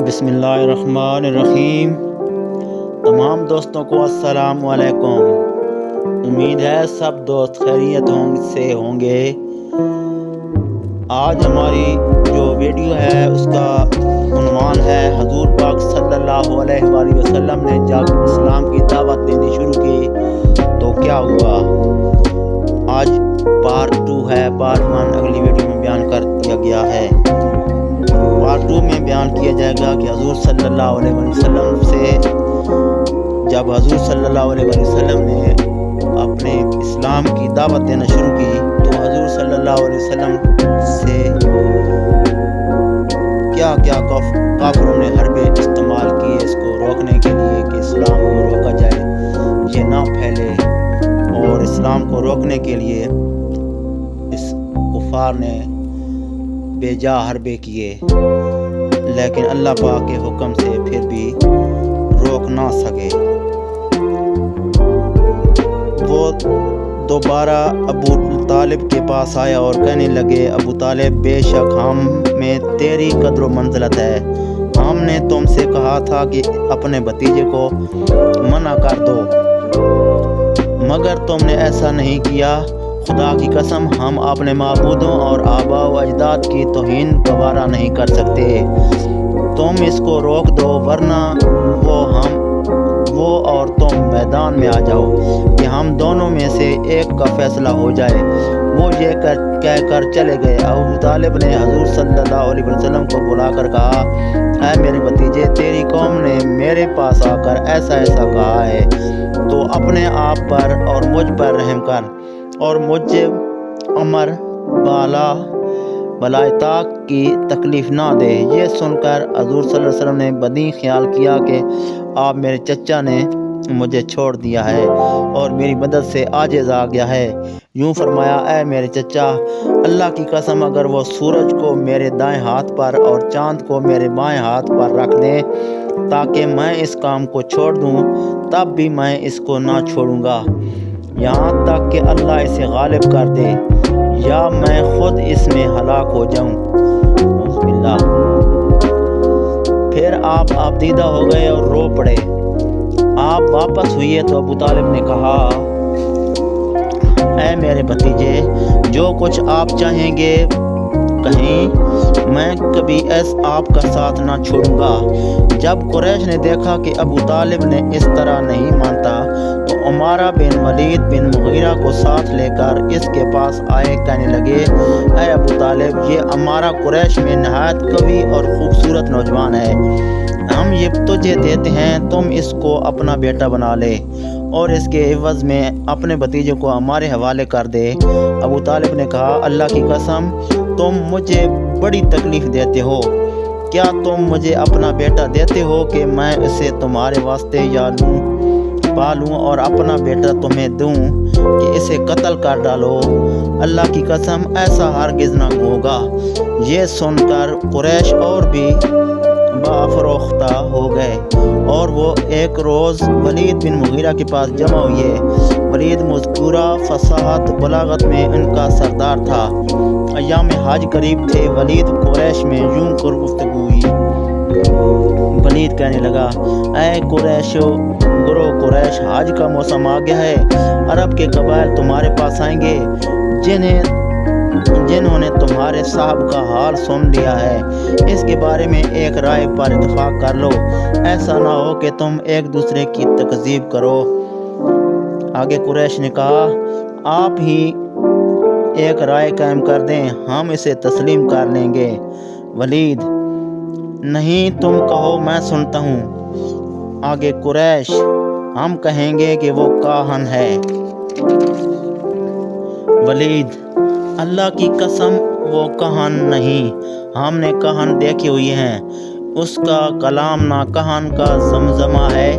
بسم اللہ الرحمن الرحیم۔ تمام دوستوں کو السلام علیکم۔ امید ہے سب دوست خیریت سے ہوں گے۔ آج ہماری جو ویڈیو ہے اس کا عنوان ہے حضور پاک صلی اللہ علیہ وآلہ وسلم نے جب اسلام کی دعوت دینی شروع کی تو کیا ہوا۔ آج پارٹ 2 ہے، پارٹ 1 اگلی ویڈیو میں بیان کر دیا گیا ہے۔ پارٹ 2 میں بیان کیا جائے گا کہ حضور صلی اللہ علیہ وسلم سے جب حضور صلی اللہ علیہ وسلم نے اپنے اسلام کی دعوت دینا شروع کی تو حضور صلی اللہ علیہ وسلم سے کیا کیا کافروں نے حربیں استعمال کی اس کو روکنے کے لیے کہ اسلام کو روکا جائے، یہ نہ پھیلے، اور اسلام کو روکنے کے لیے اس کفار نے بے جا حربے کیے، لیکن اللہ پاک کے حکم سے پھر بھی روک نہ سکے۔ وہ دوبارہ ابو طالب کے پاس آیا اور کہنے لگے، ابو طالب بے شک ہم میں تیری قدر و منزلت ہے، ہم نے تم سے کہا تھا کہ اپنے بھتیجے کو منع کر دو مگر تم نے ایسا نہیں کیا۔ خدا کی قسم ہم اپنے معبودوں اور آباء و اجداد کی توہین گوارا نہیں کر سکتے، تم اس کو روک دو ورنہ وہ اور تم میدان میں آ جاؤ کہ ہم دونوں میں سے ایک کا فیصلہ ہو جائے۔ وہ یہ کہہ کر چلے گئے۔ ابو طالب نے حضور صلی اللہ علیہ وسلم کو بلا کر کہا، اے میرے بھتیجے، تیری قوم نے میرے پاس آ کر ایسا کہا ہے، تو اپنے آپ پر اور مجھ پر رحم کر اور مجھے عمر بلائے کی تکلیف نہ دے۔ یہ سن کر حضور صلی اللہ علیہ وسلم نے بدی خیال کیا کہ آپ میرے چچا نے مجھے چھوڑ دیا ہے اور میری مدد سے عاجز آ گیا ہے۔ یوں فرمایا، اے میرے چچا، اللہ کی قسم اگر وہ سورج کو میرے دائیں ہاتھ پر اور چاند کو میرے بائیں ہاتھ پر رکھ دیں تاکہ میں اس کام کو چھوڑ دوں، تب بھی میں اس کو نہ چھوڑوں گا یہاں تک کہ اللہ اسے غالب کر دے یا میں خود اس میں ہلاک ہو جاؤں۔ پھر آپ آبدیدہ ہو گئے اور رو پڑے۔ آپ واپس ہوئے تو ابو طالب نے کہا، اے میرے بھتیجے، جو کچھ آپ چاہیں گے کہیں، میں کبھی آپ کا ساتھ نہ چھوڑوں گا۔ جب قریش نے دیکھا کہ ابو طالب نے اس طرح نہیں مانتا تو عمارہ بن ولید بن مغیرہ کو ساتھ لے کر اس کے پاس آئے، کہنے لگے، اے ابو طالب، یہ عمارہ قریش میں نہایت قوی اور خوبصورت نوجوان ہے، ہم یہ تجھے دیتے ہیں، تم اس کو اپنا بیٹا بنا لے اور اس کے عوض میں اپنے بھتیجے کو ہمارے حوالے کر دے۔ ابو طالب نے کہا، اللہ کی قسم تم مجھے بڑی تکلیف دیتے ہو، کیا تم مجھے اپنا بیٹا دیتے ہو کہ میں اسے تمہارے واسطے پالوں اور اپنا بیٹا تمہیں دوں کہ اسے قتل کر ڈالو؟ اللہ کی قسم ایسا ہرگز نہ ہوگا۔ یہ سن کر قریش اور بھی بافروختہ ہو گئے اور وہ ایک روز ولید بن مغیرہ کے پاس جمع ہوئے۔ ولید مذکورہ فصاحت بلاغت میں ان کا سردار تھا۔ ایام حج قریب تھے۔ ولید قریش میں یوں کر گفتگو ہوئی۔ ولید کہنے لگا، اے گروہ قریش، حج کا موسم آ گیا ہے، عرب کے قبائل تمہارے پاس آئیں گے جنہوں نے تمہارے صاحب کا حال سن لیا ہے، اس کے بارے میں ایک رائے پر اتفاق کر لو، ایسا نہ ہو کہ تم ایک دوسرے کی تکذیب کرو۔ آگے قریش نے کہا، آپ ہی ایک رائے قائم کر دیں، ہم اسے تسلیم کر لیں گے۔ ولید، نہیں تم کہو، میں سنتا ہوں۔ آگے قریش، ہم کہیں گے کہ وہ کاہن ہے۔ ولید، اللہ کی قسم وہ کاہن نہیں، ہم نے کاہن دیکھے ہوئے ہیں، اس کا کلام نہ کاہن کا زمزمہ ہے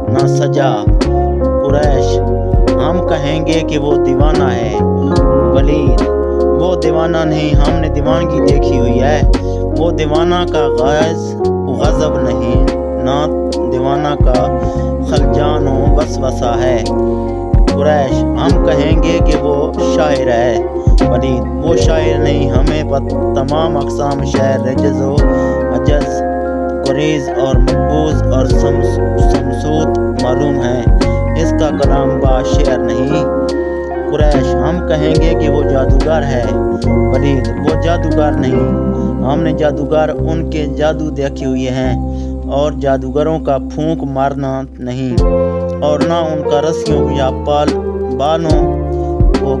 نہ سجا۔ قریش، ہم کہیں گے کہ وہ دیوانہ ہے۔ ولید، وہ دیوانہ نہیں، ہم نے دیوانگی دیکھی ہوئی ہے، وہ دیوانہ کا غضب نہیں، نہ دیوانہ کا خلجان و وسوسہ ہے۔ قریش، ہم کہیں گے کہ وہ شاعر ہے۔ ولید، وہ شاعر نہیں، ہمیں تمام اقسام شعر، رجز و عجز قریز اور مقبوض اور سمسوت معلوم ہے، اس کا کلام باشعر نہیں۔ قریش: ہم کہیں گے کہ وہ جادوگر ہے۔ ولید: وہ جادوگر نہیں، ہم نے جادوگر ان کے جادو دیکھے ہوئے ہیں، اور جادوگروں کا پھونک مارنا نہیں، اور نہ ان کا رسیوں یا بالوں کو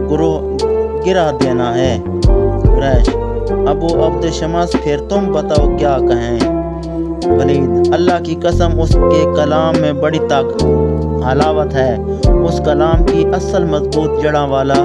گرا دینا ہے۔ قریش: ابو عبد شمس: پھر تم بتاؤ کیا کہیں؟ ولید: اللہ کی قسم، اس کے کلام میں بڑی حلاوت ہے، اس کلام کی اصل مضبوط جڑ والا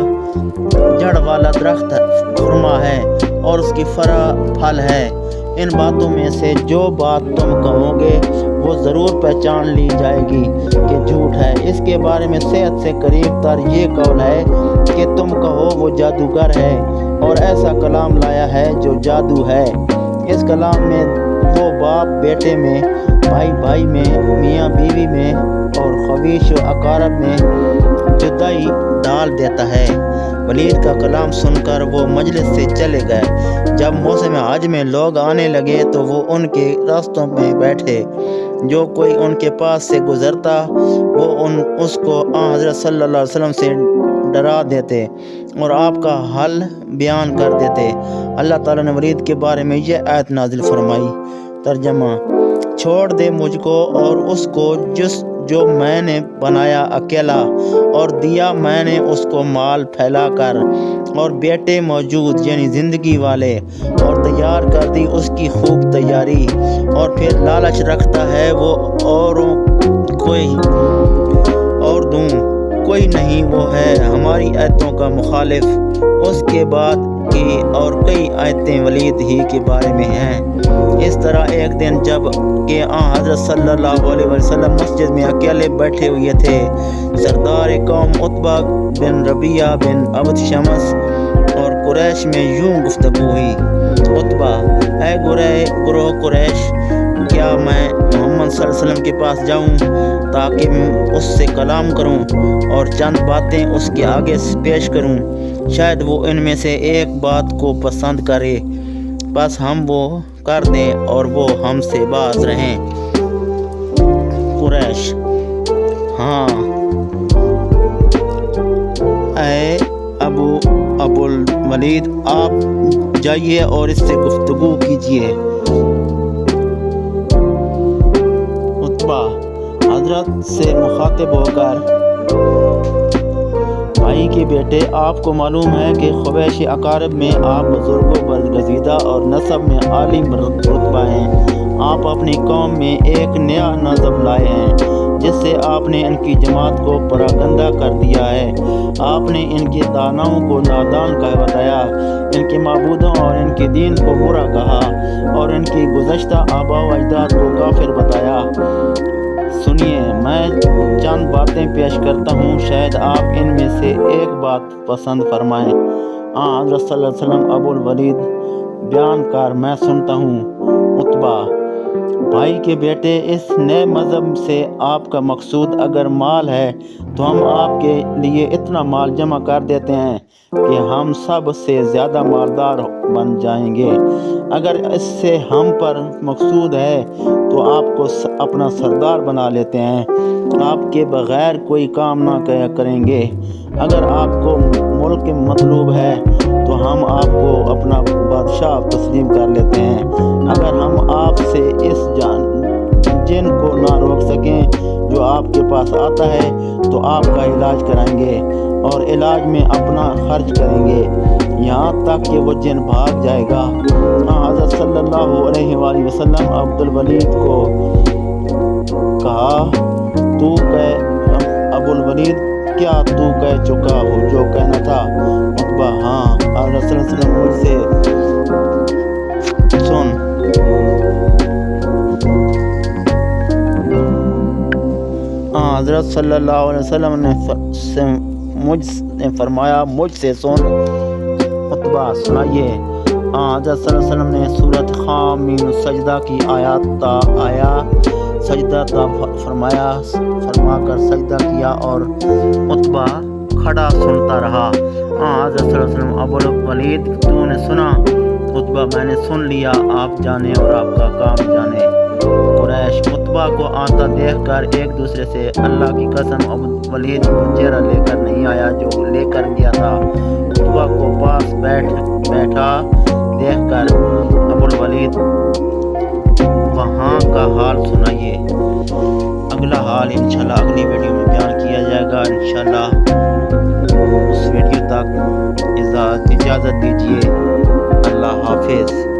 درخت خرما ہے، اور اس کی فرع پھل ہے۔ ان باتوں میں سے جو بات تم کہو گے وہ ضرور پہچان لی جائے گی کہ جھوٹ ہے۔ اس کے بارے میں صحت سے قریب تر یہ قول ہے کہ تم کہو وہ جادوگر ہے اور ایسا کلام لایا ہے جو جادو ہے۔ اس کلام میں وہ باپ بیٹے میں، بھائی بھائی میں، میاں بیوی میں اور خویش و اقارب میں جدائی ڈال دیتا ہے۔ ولید کا کلام سن کر وہ مجلس سے چلے گئے۔ جب موسم حج میں لوگ آنے لگے تو وہ ان کے راستوں میں بیٹھے۔ جو کوئی ان کے پاس سے گزرتا وہ اس کو حضرت صلی اللہ علیہ وسلم سے ڈرا دیتے اور آپ کا حل بیان کر دیتے۔ اللہ تعالیٰ نے ولید کے بارے میں یہ آیت نازل فرمائی۔ ترجمہ: چھوڑ دے مجھ کو اور اس کو جو میں نے بنایا اکیلا، اور دیا میں نے اس کو مال پھیلا کر اور بیٹے موجود یعنی زندگی والے، اور تیار کر دی اس کی خوب تیاری، اور پھر لالچ رکھتا ہے وہ اور دوں کوئی نہیں، وہ ہے ہماری آیتوں کا مخالف۔ اس کے بعد کی اور کئی آیتیں ولید ہی کے بارے میں ہیں۔ اس طرح ایک دن جب کہ حضرت صلی اللہ علیہ وسلم مسجد میں اکیلے بیٹھے ہوئے تھے، سردار قوم عتبہ بن ربیعہ بن عبد شمس اور قریش میں یوں گفتگو ہوئی۔ عتبہ: اے گروہ قریش، کیا میں محمد صلی اللہ علیہ وسلم کے پاس جاؤں تاکہ میں اس سے کلام کروں اور چند باتیں اس کے آگے پیش کروں؟ شاید وہ ان میں سے ایک بات کو پسند کرے، بس ہم وہ کر دیں اور وہ ہم سے باز رہیں۔ قریش: ہاں، اے ابو الولید، آپ جائیے اور اس سے گفتگو کیجیے۔ عتبہ حضرت سے مخاطب ہو کر: بھائی کے بیٹے، آپ کو معلوم ہے کہ خویش اقارب میں آپ بزرگوں برگزیدہ اور نسب میں عالی رتبہ ہیں۔ آپ اپنی قوم میں ایک نیا نسب لائے ہیں جس سے آپ نے ان کی جماعت کو پراگندہ کر دیا ہے۔ آپ نے ان کے داناؤں کو نادان بتایا، ان کے معبودوں اور ان کے دین کو برا کہا، اور ان کی گزشتہ آباء و اجداد کو کافر بتایا۔ سنیے، میں چند باتیں پیش کرتا ہوں، شاید آپ ان میں سے ایک بات پسند فرمائیں۔ حضرت صلی اللہ علیہ وسلم: ابو الولید بیان کر، میں سنتا ہوں۔ عتبہ: بھائی کے بیٹے، اس نئے مذہب سے آپ کا مقصود اگر مال ہے تو ہم آپ کے لیے اتنا مال جمع کر دیتے ہیں کہ ہم سب سے زیادہ مالدار بن جائیں گے۔ اگر اس سے ہم پر مقصود ہے تو آپ کو اپنا سردار بنا لیتے ہیں، آپ کے بغیر کوئی کام نہ کریں گے۔ اگر آپ کو ملک مطلوب ہے تو ہم آپ کو اپنا بادشاہ تسلیم کر لیتے ہیں۔ اگر ہم آپ سے اس جن کو نہ روک سکیں جو آپ کے پاس آتا ہے تو آپ کا علاج کرائیں گے اور علاج میں اپنا خرچ کریں گے یہاں تک کہ وہ جن بھاگ جائے گا۔ حضرت صلی اللہ علیہ وآلہ وسلم عبد الولید کو کہا: تو ابو الولید، کیا تو کہہ چکا ہو جو کہنا تھا؟ عتبہ: ہاں، حضرت صلی اللہ علیہ وسلم مجھ سے سن۔ حضرت صلی اللہ علیہ وسلم نے مجھ فرمایا: مجھ سے سن۔ عتبہ: سنائیے۔ حضرت صلی اللہ علیہ وسلم نے سورۃ حامیم سجدہ کی سجدہ فرما کر سجدہ کیا اور عتبہ کھڑا سنتا رہا۔ حضرت صلی اللہ علیہ وسلم: ابو الولید، تو نے سنا؟ عتبہ میں نے سن لیا، آپ جانے اور آپ کا کام جانے۔ قریش عتبہ کو آتا دیکھ کر ایک دوسرے سے اللہ کی قسم ابو ولید وہ چہرہ لے کر نہیں آیا جو لے کر گیا تھا۔ عتبہ کو پاس بیٹھا دیکھ کر ابو الولید وہاں کا حال سنائیے۔ اگلا حال انشاءاللہ اگلی ویڈیو میں بیان کیا جائے گا انشاءاللہ۔ اس ویڈیو تک اجازت دیجیے۔ اللہ حافظ۔